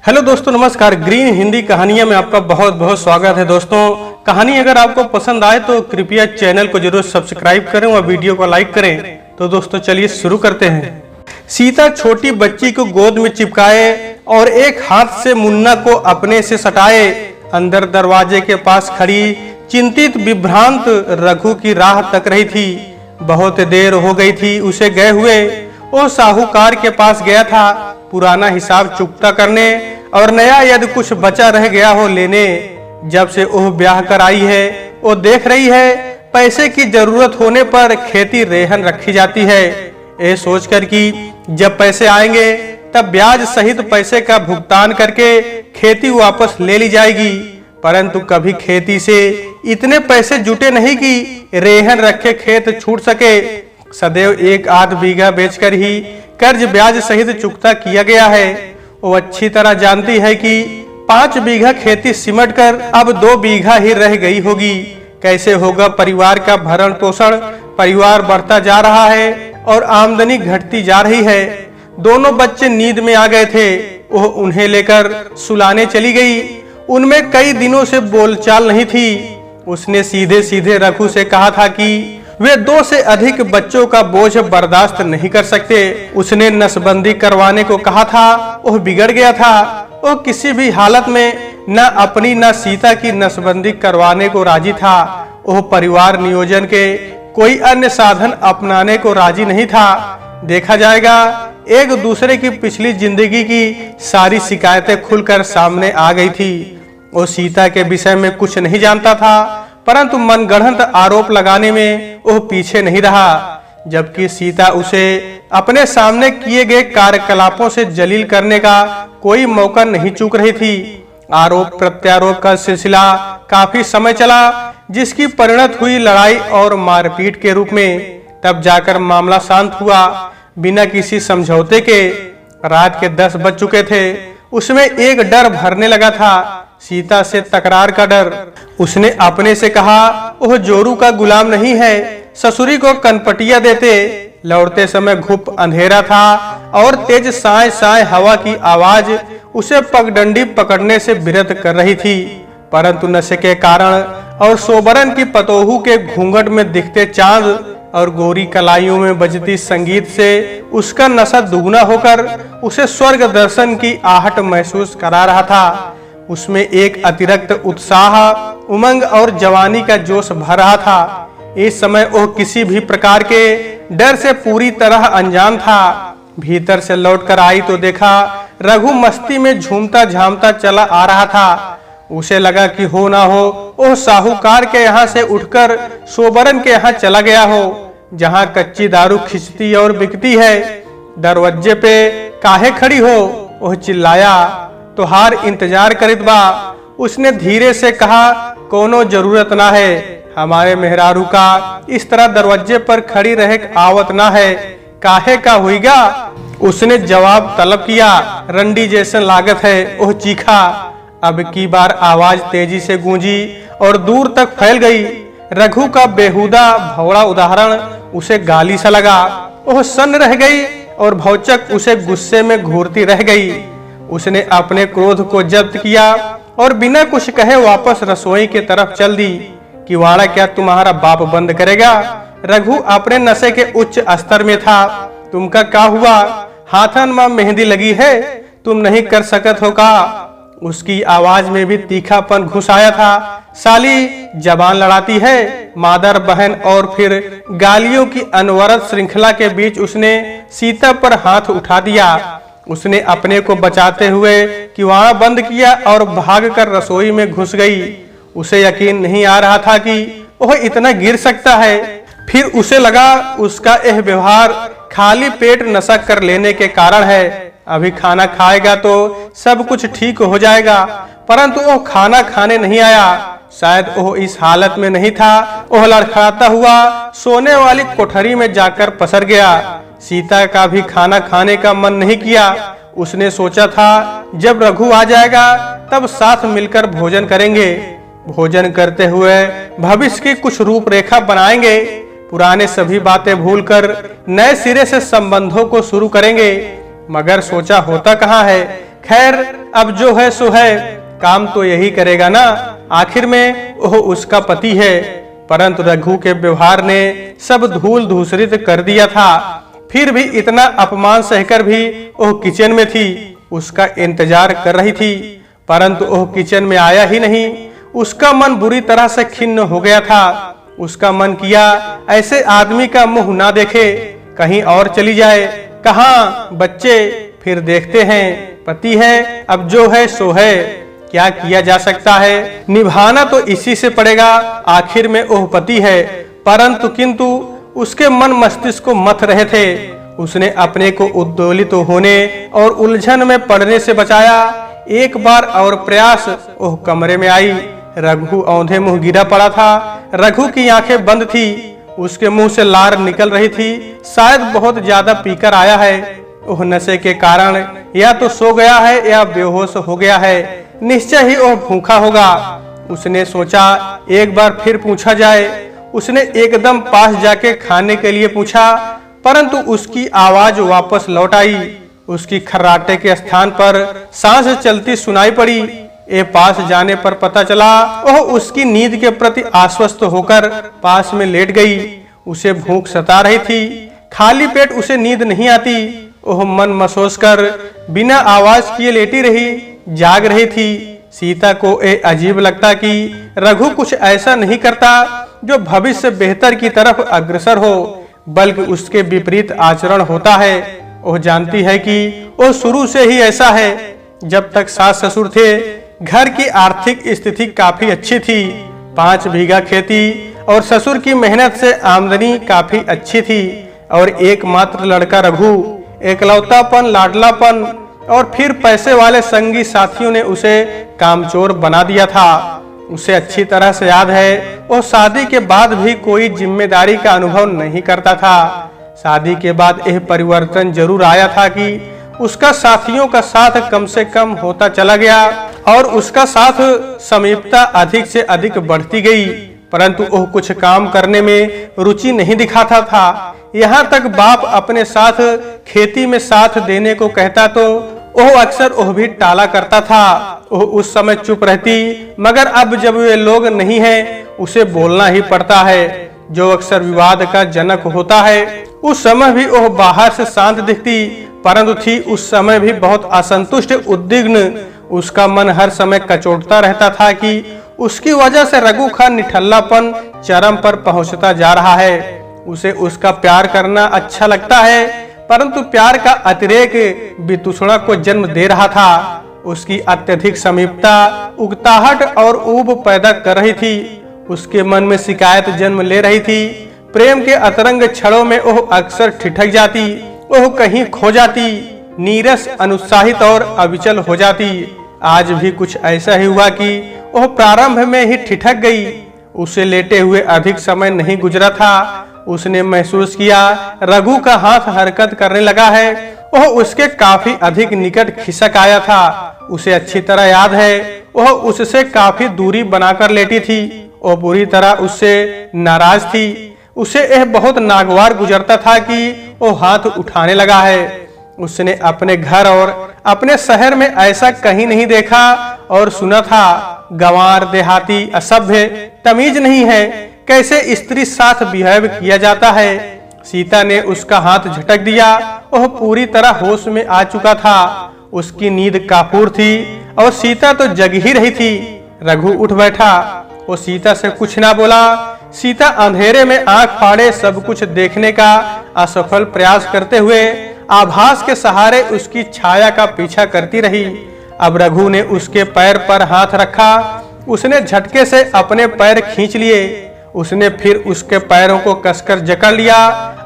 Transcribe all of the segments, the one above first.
Hello दोस्तों, नमस्कार। Green Hindi कहानियां में आपका बहुत बहुत स्वागत है। दोस्तों, कहानी अगर आपको पसंद आए तो कृपया चैनल को जरूर सब्सक्राइब करें और वीडियो को लाइक करें। तो दोस्तों चलिए शुरू करते हैं। सीता छोटी बच्ची को गोद में चिपकाए और एक हाथ से मुन्ना को अपने से सटाए अंदर दरवाजे के पास खड़ी चिंतित विभ्रांत रघु की राह तक रही थी। बहुत देर हो गई थी उसे गए हुए। वो साहूकार के पास गया था पुराना हिसाब चुकता करने और नया यदि कुछ बचा रह गया हो लेने। जब से वह ब्याह कर आई है वो देख रही है पैसे की जरूरत होने पर खेती रेहन रखी जाती है, ये सोचकर कि जब पैसे आएंगे तब ब्याज सहित पैसे का भुगतान करके खेती वापस ले ली जाएगी। परंतु कभी खेती से इतने पैसे जुटे नहीं कि रेहन रखे खेत छूट सके। सदैव एक आध बीघा बेचकर ही कर्ज ब्याज सहित चुकता किया गया है। वो अच्छी तरह जानती है कि 5 बीघा खेती सिमट कर अब 2 बीघा ही रह गई होगी। कैसे होगा परिवार का भरण पोषण। परिवार बढ़ता जा रहा है और आमदनी घटती जा रही है। दोनों बच्चे नींद में आ गए थे। वो उन्हें लेकर सुलाने चली गई। उनमें कई दिनों से बोलचाल नहीं थी। उसने सीधे सीधे रघु से कहा था कि वे 2 से अधिक बच्चों का बोझ बर्दाश्त नहीं कर सकते। उसने नसबंदी करवाने को कहा था। वह बिगड़ गया था। वो किसी भी हालत में न अपनी न सीता की नसबंदी करवाने को राजी था। वह परिवार नियोजन के कोई अन्य साधन अपनाने को राजी नहीं था। देखा जाएगा एक दूसरे की पिछली जिंदगी की सारी शिकायतें खुलकर सामने आ गई थी। वो सीता के विषय में कुछ नहीं जानता था, परंतु मनगढ़ंत आरोप लगाने में वह पीछे नहीं रहा। जबकि सीता उसे अपने सामने किए गए कार्यकलापों से जलील करने का कोई मौका नहीं चूक रही थी। आरोप प्रत्यारोप का सिलसिला काफी समय चला, जिसकी परिणत हुई लड़ाई और मारपीट के रूप में। तब जाकर मामला शांत हुआ। बिना किसी समझौते के रात के 10 बज चुके थे। उसमें एक डर भरने लगा था, सीता से तकरार का डर। उसने अपने से कहा वह जोरू का गुलाम नहीं है, ससुरी को कनपटिया देते। लौटते समय घुप अंधेरा था और तेज साय साय हवा की आवाज उसे पगडंडी पकड़ने से विरत कर रही थी। परंतु नशे के कारण और सोबरन की पतोहू के घूंघट में दिखते चांद और गोरी कलाइयों में बजती संगीत से उसका नशा दुगना होकर उसे स्वर्ग दर्शन की आहट महसूस करा रहा था। उसमें एक अतिरिक्त उत्साह, उमंग और जवानी का जोश भर रहा था। इस समय वह किसी भी प्रकार के डर से पूरी तरह अनजान था। भीतर से लौटकर आई तो देखा रघु मस्ती में झूमता झामता चला आ रहा था। उसे लगा कि हो ना हो वह साहूकार के यहाँ से उठकर सोबरन के यहाँ चला गया हो, जहाँ कच्ची दारू खिंचती और बिकती है। दरवाजे पे काहे खड़ी हो, वह चिल्लाया। तोहार इंतजार करित बा। उसने धीरे से कहा, कोनो जरूरत ना है, हमारे मेहरारू का इस तरह दरवाजे पर खड़ी रहे आवत ना है, काहे का हुईगा। उसने जवाब तलब किया। रंडी जैसे लागत है, वह चीखा। अब की बार आवाज तेजी से गूंजी और दूर तक फैल गई। रघु का बेहुदा भौड़ा उदाहरण उसे गाली सा लगा। वह सन्न रह गई और भौचक उसे गुस्से में घूरती रह गई। उसने अपने क्रोध को जब्त किया और बिना कुछ कहे वापस रसोई की तरफ चल दी। किवाड़ा क्या तुम्हारा बाप बंद करेगा। रघु अपने नशे के उच्च स्तर में था। तुमका क्या हुआ, हाथन में मेहंदी लगी है, तुम नहीं कर सकत हो का। उसकी आवाज में भी तीखापन घुस आया था। साली जबान लड़ाती है। मादर बहन और फिर गालियों की अनवरत श्रृंखला के बीच उसने सीता पर हाथ उठा दिया। उसने अपने को बचाते हुए किवाड़ा बंद किया और भागकर रसोई में घुस गई। उसे यकीन नहीं आ रहा था कि वह इतना गिर सकता है। फिर उसे लगा उसका यह व्यवहार खाली पेट नशा कर लेने के कारण है। अभी खाना खाएगा तो सब कुछ ठीक हो जाएगा, परंतु वो खाना खाने नहीं आया। शायद वो इस हालत में नहीं था। वह लड़खड़ाता हुआ सोने वाली कोठरी में जाकर पसर गया। सीता का भी खाना खाने का मन नहीं किया। उसने सोचा था जब रघु आ जाएगा तब साथ मिलकर भोजन करेंगे। भोजन करते हुए भविष्य की कुछ रूपरेखा बनाएंगे। पुराने सभी बातें भूलकर नए सिरे से संबंधों को शुरू करेंगे। मगर सोचा होता कहाँ है, खैर अब जो है सो है, काम तो यही करेगा ना, आखिर में वह उसका पति है। परंतु रघु के व्यवहार ने सब धूल धूसरित कर दिया था। फिर भी इतना अपमान सहकर भी वह किचन में थी, उसका इंतजार कर रही थी, परंतु वह किचन में आया ही नहीं। उसका मन बुरी तरह से खिन्न हो गया था। उसका मन किया ऐसे आदमी का मुंह ना देखे, कहीं और चली जाए। कहाँ बच्चे, फिर देखते हैं, पति है, अब जो है सो है, क्या किया जा सकता है, निभाना तो इसी से पड़ेगा, आखिर में वह पति है। परंतु किंतु उसके मन मस्तिष्क को मथ रहे थे। उसने अपने को उद्वेलित होने और उलझन में पड़ने से बचाया। एक बार और प्रयास, वह कमरे में आई। रघु औंधे मुंह गिरा पड़ा था। रघु की आंखें बंद थी, उसके मुंह से लार निकल रही थी। शायद बहुत ज्यादा पीकर आया है। वह नशे के कारण या तो सो गया है या बेहोश हो गया है। निश्चय ही वह भूखा होगा। उसने सोचा एक बार फिर पूछा जाए। उसने एकदम पास जाके खाने के लिए पूछा, परंतु उसकी आवाज वापस लौट आई। उसकी खर्राटे के स्थान पर सांस चलती सुनाई पड़ी। ए पास जाने पर पता चला वह उसकी नींद के प्रति आश्वस्त होकर पास में लेट गई। उसे भूख सता रही थी, खाली पेट उसे नींद नहीं आती। वह मन मसोस कर बिना आवाज किए लेटी रही, जाग रही थी। सीता को अजीब लगता कि रघु कुछ ऐसा नहीं करता जो भविष्य बेहतर की तरफ अग्रसर हो, बल्कि उसके विपरीत आचरण होता है। वह जानती है कि वह शुरू से ही ऐसा है। जब तक सास ससुर थे, घर की आर्थिक स्थिति काफी अच्छी थी। 5 बीघा खेती और ससुर की मेहनत से आमदनी काफी अच्छी थी। और एकमात्र लड़का रघु, एकलौतापन, लाडलापन और फिर पैसे वाले संगी साथियों ने उसे कामचोर बना दिया था। उसे अच्छी तरह से याद है, वो शादी के बाद भी कोई जिम्मेदारी का अनुभव नहीं करता था। शादी के बाद यह परिवर्तन जरूर आया था कि उसका साथियों का साथ कम से कम होता चला गया और उसका साथ समीपता अधिक से अधिक बढ़ती गई। परंतु वह कुछ काम करने में रुचि नहीं दिखाता था। यहाँ तक बाप अपने साथ खेती में साथ देने को कहता तो वह अक्सर वह भी टाला करता था। वह उस समय चुप रहती, मगर अब जब वे लोग नहीं हैं, उसे बोलना ही पड़ता है, जो अक्सर विवाद का जनक होता है। उस समय भी वह बाहर से शांत दिखती, परंतु थी उस समय भी बहुत असंतुष्ट, उद्विग्न। उसका मन हर समय कचोटता रहता था कि उसकी वजह से रघु का निठल्लापन चरम पर पहुंचता जा रहा है। उसे उसका प्यार करना अच्छा लगता है, परंतु प्यार का अतिरेक वितूषणा को जन्म दे रहा था। उसकी अत्यधिक समीपता उकताहट और ऊब पैदा कर रही थी। उसके मन में शिकायत जन्म ले रही थी। प्रेम के अतरंग क्षणों में वह अक्सर ठिठक जाती, वह कहीं खो जाती, नीरस, अनुत्साहित और अविचल हो जाती। आज भी कुछ ऐसा ही हुआ कि वह प्रारंभ में ही ठिठक गई। उसे लेटे हुए अधिक समय नहीं गुजरा था। उसने महसूस किया रघु का हाथ हरकत करने लगा है। वह उसके काफी अधिक निकट खिसक आया था। उसे अच्छी तरह याद है, वह उससे काफी दूरी बनाकर लेटी थी। वह बुरी तरह उससे नाराज थी। उसे यह बहुत नागवार गुजरता था कि वह हाथ उठाने लगा है। उसने अपने घर और अपने शहर में ऐसा कहीं नहीं देखा और सुना था। गंवार, देहाती, असभ्य, तमीज नहीं है, कैसे स्त्री साथ बिहेव किया जाता है। सीता ने उसका हाथ झटक दिया। वह पूरी तरह होश में आ चुका था। उसकी नींद काफूर थी और सीता तो जग ही रही थी। रघु उठ बैठा। वो सीता से कुछ ना बोला। सीता अंधेरे में आंख फाड़े सब कुछ देखने का असफल प्रयास करते हुए आभास के सहारे उसकी छाया का पीछा करती रही। अब रघु ने उसके पैर पर हाथ रखा। उसने झटके से अपने पैर खींच लिए। उसने फिर उसके पैरों को कसकर जकड़ लिया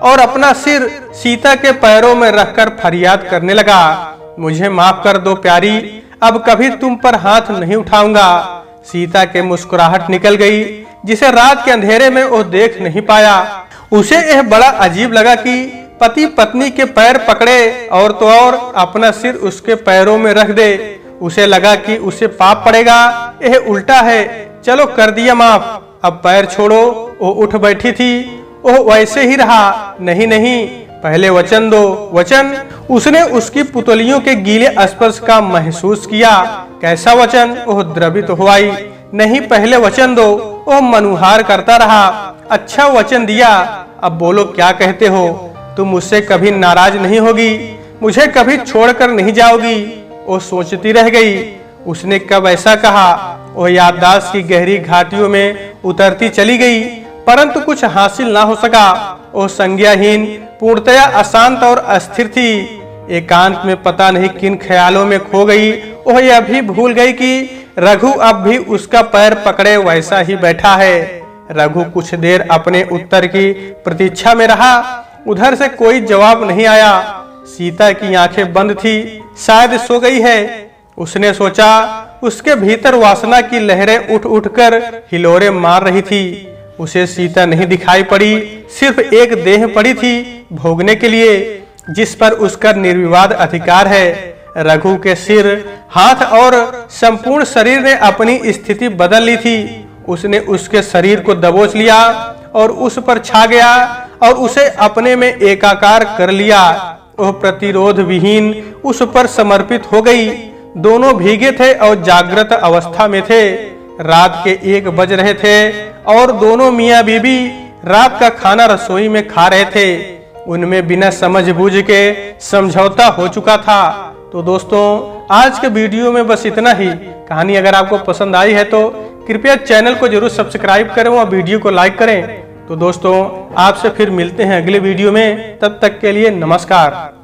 और अपना सिर सीता के पैरों में रखकर फरियाद करने लगा, मुझे माफ कर दो प्यारी, अब कभी तुम पर हाथ नहीं उठाऊंगा। सीता के मुस्कुराहट निकल गई, जिसे रात के अंधेरे में वो देख नहीं पाया। उसे यह बड़ा अजीब लगा कि पति पत्नी के पैर पकड़े और तो और अपना सिर उसके पैरों में रख दे। उसे लगा कि उसे पाप पड़ेगा। यह उल्टा है। चलो कर दिया माफ, अब पैर छोड़ो। वो उठ बैठी थी। वो वैसे ही रहा। नहीं नहीं, पहले वचन दो। वचन? उसने उसकी पुतलियों के गीले स्पर्श का महसूस किया। कैसा वचन, ओह द्रवित हो आई। नहीं पहले वचन दो, ओह मनुहार करता रहा। अच्छा वचन दिया, अब बोलो क्या कहते हो। तुम मुझसे कभी नाराज नहीं होगी, मुझे कभी छोड़कर नहीं जाओगी। वो सोचती रह गई, उसने कब ऐसा कहा। वह याददाश्त की गहरी घाटियों में उतरती चली गई, परंतु कुछ हासिल ना हो सका। वो संज्ञाहीन, पूर्णतया अशांत और अस्थिर थी। एकांत में पता नहीं किन ख्यालों में खो गई। वह यह भी भूल गई कि रघु अब भी उसका पैर पकड़े वैसा ही बैठा है। रघु कुछ देर अपने उत्तर की प्रतीक्षा में रहा। उधर से कोई जवाब नहीं आया। सीता की आंखें बंद थी, शायद सो गई है। उसने सोचा, उसके भीतर वासना की लहरें उठ उठकर हिलोरे मार रही थी। उसे सीता नहीं दिखाई पड़ी, सिर्फ एक देह पड़ी थी भोगने के लिए, जिस पर उसका निर्विवाद अधिकार है। रघु के सिर, हाथ और संपूर्ण शरीर ने अपनी स्थिति बदल ली थी। उसने उसके शरीर को दबोच लिया और उस पर छा गया और उसे अपने में एकाकार कर लिया। वह प्रतिरोध विहीन उस पर समर्पित हो गई। दोनों भीगे थे और जागृत अवस्था में थे। रात के 1 बज रहे थे और दोनों मियाँ बीबी रात का खाना रसोई में खा रहे थे। उनमें बिना समझ बूझ के समझौता हो चुका था। तो दोस्तों, आज के वीडियो में बस इतना ही। कहानी अगर आपको पसंद आई है तो कृपया चैनल को जरूर सब्सक्राइब करें और वीडियो को लाइक करें। तो दोस्तों, आपसे फिर मिलते हैं अगले वीडियो में। तब तक के लिए नमस्कार।